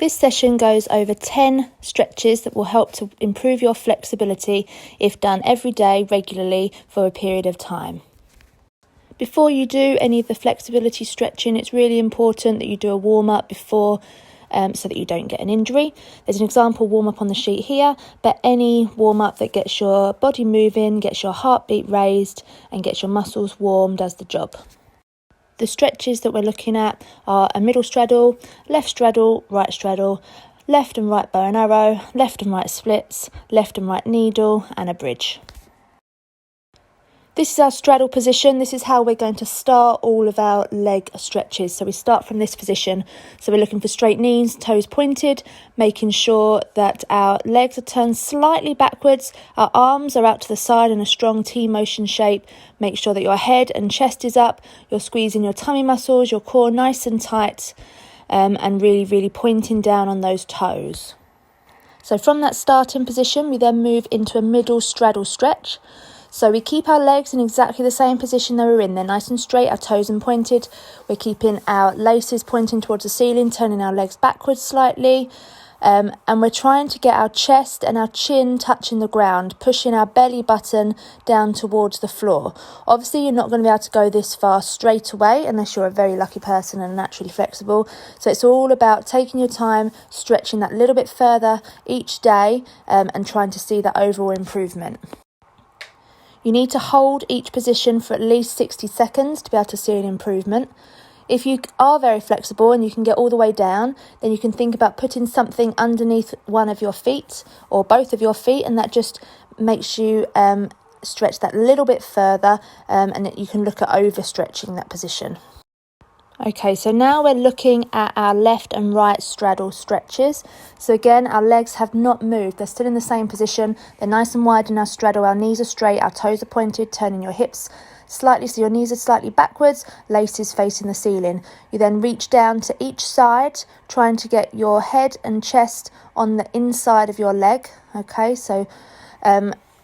This session goes over 10 stretches that will help to improve your flexibility if done every day regularly for a period of time. Before you do any of the flexibility stretching, it's really important that you do a warm-up before so that you don't get an injury. There's an example warm-up on the sheet here, but any warm-up that gets your body moving, gets your heartbeat raised and gets your muscles warm does the job. The stretches that we're looking at are a middle straddle, left straddle, left and right bow and arrow, left and right splits, left and right needle and a bridge. This is our straddle position. This is how we're going to start all of our leg stretches. So we start from this position. So we're looking for straight knees, toes pointed, making sure that our legs are turned slightly backwards. Our arms are out to the side in a strong T motion shape. Make sure that your head and chest is up. You're squeezing your tummy muscles, your core nice and tight, and really pointing down on those toes. So from that starting position, we then move into a middle straddle stretch. So we keep our legs in exactly the same position they were in. They're nice and straight, our toes and pointed. We're keeping our laces pointing towards the ceiling, turning our legs backwards slightly. And we're trying to get our chest and our chin touching the ground, pushing our belly button down towards the floor. Obviously, you're not going to be able to go this far straight away unless you're a very lucky person and naturally flexible. So it's all about taking your time, stretching that little bit further each day and trying to see that overall improvement. You need to hold each position for at least 60 seconds to be able to see an improvement. If you are very flexible and you can get all the way down, then you can think about putting something underneath one of your feet or both of your feet, and that just makes you stretch that little bit further, and that you can look at overstretching that position. Okay, so now we're looking at our left and right straddle stretches. So again, our legs have not moved. They're still in the same position. They're nice and wide in our straddle. Our knees are straight, our toes are pointed, turning your hips slightly so your knees are slightly backwards, laces facing the ceiling. You then reach down to each side, trying to get your head and chest on the inside of your leg. Okay, so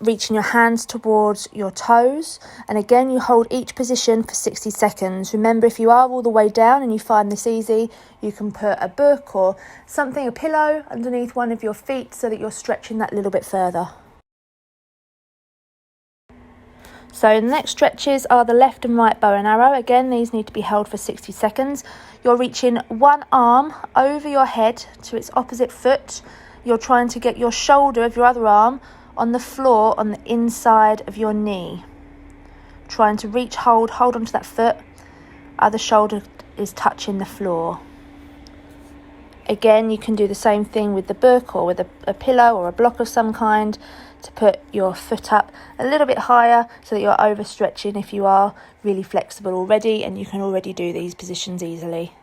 reaching your hands towards your toes, and again you hold each position for 60 seconds. Remember, if you are all the way down and you find this easy, you can put a book or something, a pillow underneath one of your feet so that you're stretching that little bit further. So the next stretches are the left and right bow and arrow. Again, these need to be held for 60 seconds. You're reaching one arm over your head to its opposite foot. You're trying to get your shoulder of your other arm on the floor on the inside of your knee. Trying to reach, hold onto that foot. Other shoulder is touching the floor. Again, you can do the same thing with the book or with a pillow or a block of some kind to put your foot up a little bit higher so that you're overstretching if you are really flexible already and you can already do these positions easily.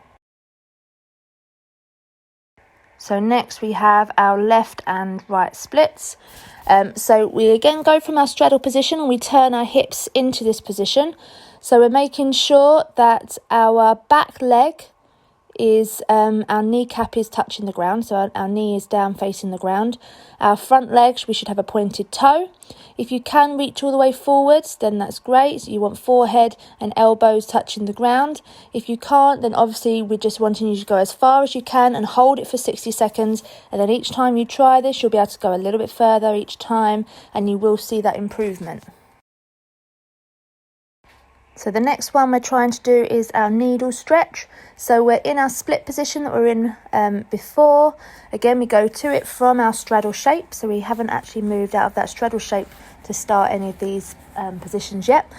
So next we have our left and right splits. So we again go from our straddle position and we turn our hips into this position. So we're making sure that our back leg is, our kneecap is touching the ground. So our knee is down facing the ground. Our front legs, we should have a pointed toe. If you can reach all the way forwards, then that's great. So you want forehead and elbows touching the ground. If you can't, then obviously we're just wanting you to go as far as you can and hold it for 60 seconds. And then each time you try this, you'll be able to go a little bit further each time and you will see that improvement. So the next one we're trying to do is our needle stretch. So we're in our split position that we're in before. Again, we go to it from our straddle shape. So we haven't actually moved out of that straddle shape to start any of these positions yet.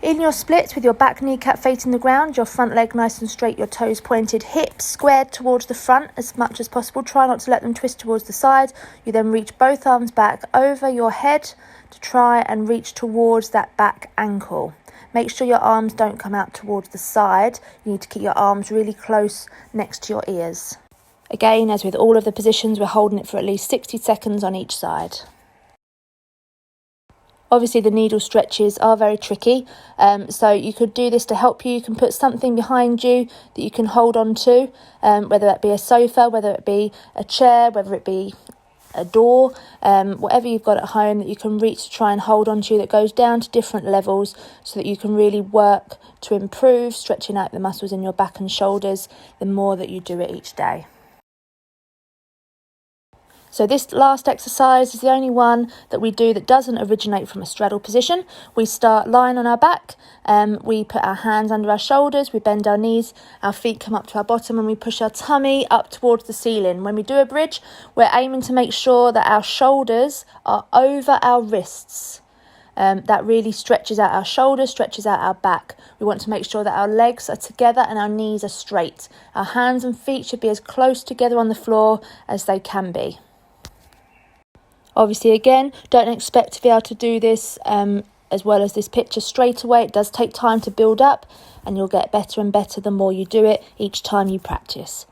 In your splits, with your back kneecap facing the ground, your front leg nice and straight, your toes pointed, hips squared towards the front as much as possible. Try not to let them twist towards the side. You then reach both arms back over your head to try and reach towards that back ankle. Make sure your arms don't come out towards the side. You need to keep your arms really close next to your ears. Again, as with all of the positions, we're holding it for at least 60 seconds on each side. Obviously, the needle stretches are very tricky, so you could do this to help you. You can put something behind you that you can hold on to, whether that be a sofa, whether it be a chair, whether it be a door, whatever you've got at home that you can reach to try and hold on to, that goes down to different levels so that you can really work to improve stretching out the muscles in your back and shoulders the more that you do it each day. So this last exercise is the only one that we do that doesn't originate from a straddle position. We start lying on our back, we put our hands under our shoulders, we bend our knees, our feet come up to our bottom, and we push our tummy up towards the ceiling. When we do a bridge, we're aiming to make sure that our shoulders are over our wrists. That really stretches out our shoulders, stretches out our back. We want to make sure that our legs are together and our knees are straight. Our hands and feet should be as close together on the floor as they can be. Obviously, again, don't expect to be able to do this as well as this picture straight away. It does take time to build up, and you'll get better and better the more you do it each time you practice.